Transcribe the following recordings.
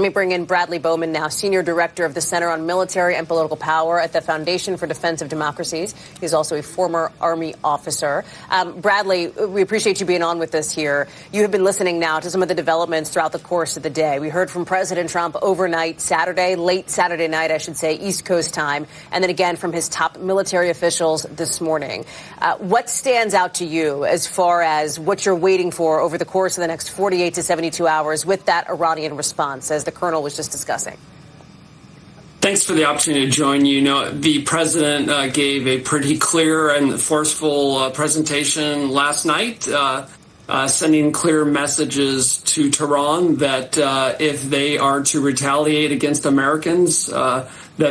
Let me bring in Bradley Bowman now, Senior Director of the Center on Military and Political Power at the Foundation for Defense of Democracies. He's also a former Army officer. Bradley, we appreciate you being on with us here. You have been listening now to some of the developments throughout the course of the day. We heard from President Trump overnight Saturday, late Saturday night, I should say, East Coast time, and then again from his top military officials this morning. What stands out to you as far as what you're waiting for over the course of the next 48 to 72 hours with that Iranian response, as the Colonel was just discussing? Thanks for the opportunity to join you. The president gave a pretty clear and forceful presentation last night, sending clear messages to Tehran that if they are to retaliate against Americans, that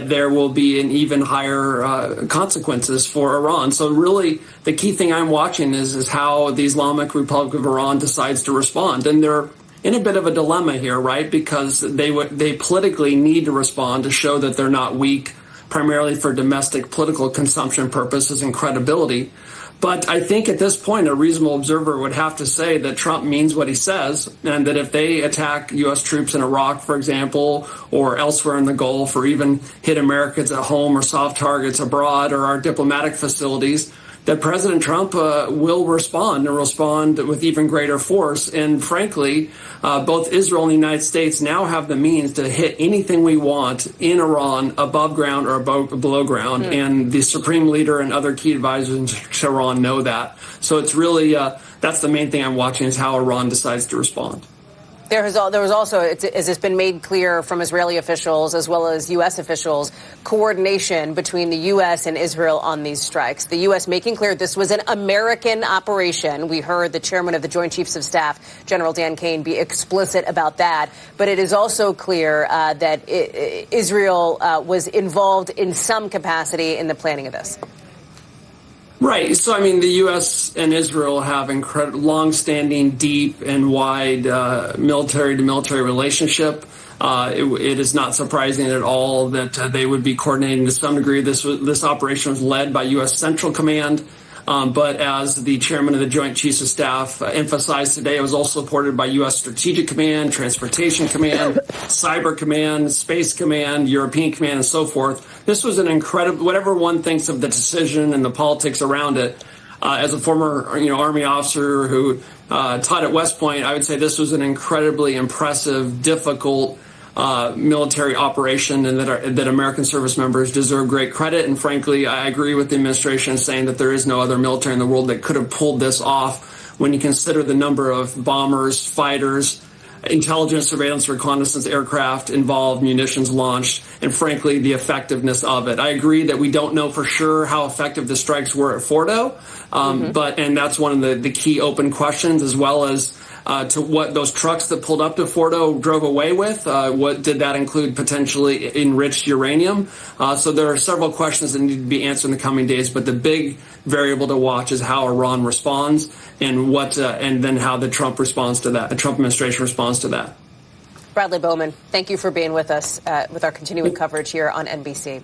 there will be an even higher consequences for Iran. So really, the key thing I'm watching is how the Islamic Republic of Iran decides to respond. And they're in a bit of a dilemma here, right? Because they politically need to respond to show that they're not weak, primarily for domestic political consumption purposes and credibility. But I think at this point, a reasonable observer would have to say that Trump means what he says, and that if they attack U.S. troops in Iraq, for example, or elsewhere in the Gulf, or even hit Americans at home or soft targets abroad or our diplomatic facilities, that President Trump will respond and respond with even greater force. And frankly, both Israel and the United States now have the means to hit anything we want in Iran above ground or below ground. And the Supreme Leader and other key advisors in Tehran know that. So it's really, that's the main thing I'm watching, is how Iran decides to respond. There was also, as it's been made clear from Israeli officials as well as U.S. officials, coordination between the U.S. and Israel on these strikes. The U.S. making clear this was an American operation. We heard the chairman of the Joint Chiefs of Staff, General Dan Kane, be explicit about that. But it is also clear that Israel was involved in some capacity in the planning of this. Right. So, I mean, the U.S. and Israel have long-standing, deep and wide military-to-military relationship. It is not surprising at all that they would be coordinating to some degree. This operation was led by U.S. Central Command. But as the chairman of the Joint Chiefs of Staff emphasized today, it was also supported by U.S. Strategic Command, Transportation Command, Cyber Command, Space Command, European Command, and so forth. This was an incredible, whatever one thinks of the decision and the politics around it. As a former Army officer who taught at West Point, I would say this was an incredibly impressive, difficult military operation, and that American service members deserve great credit. And frankly, I agree with the administration saying that there is no other military in the world that could have pulled this off when you consider the number of bombers, fighters, intelligence, surveillance, reconnaissance aircraft involved, munitions launched, and frankly, the effectiveness of it. I agree that we don't know for sure how effective the strikes were at Fordo, and that's one of the key open questions, as well as to what those trucks that pulled up to Fordo drove away with. What did that include? Potentially enriched uranium. So there are several questions that need to be answered in the coming days. But the big variable to watch is how Iran responds, and and then how the Trump responds to that. The Trump administration responds to that. Bradley Bowman, thank you for being with us with our continuing coverage here on NBC.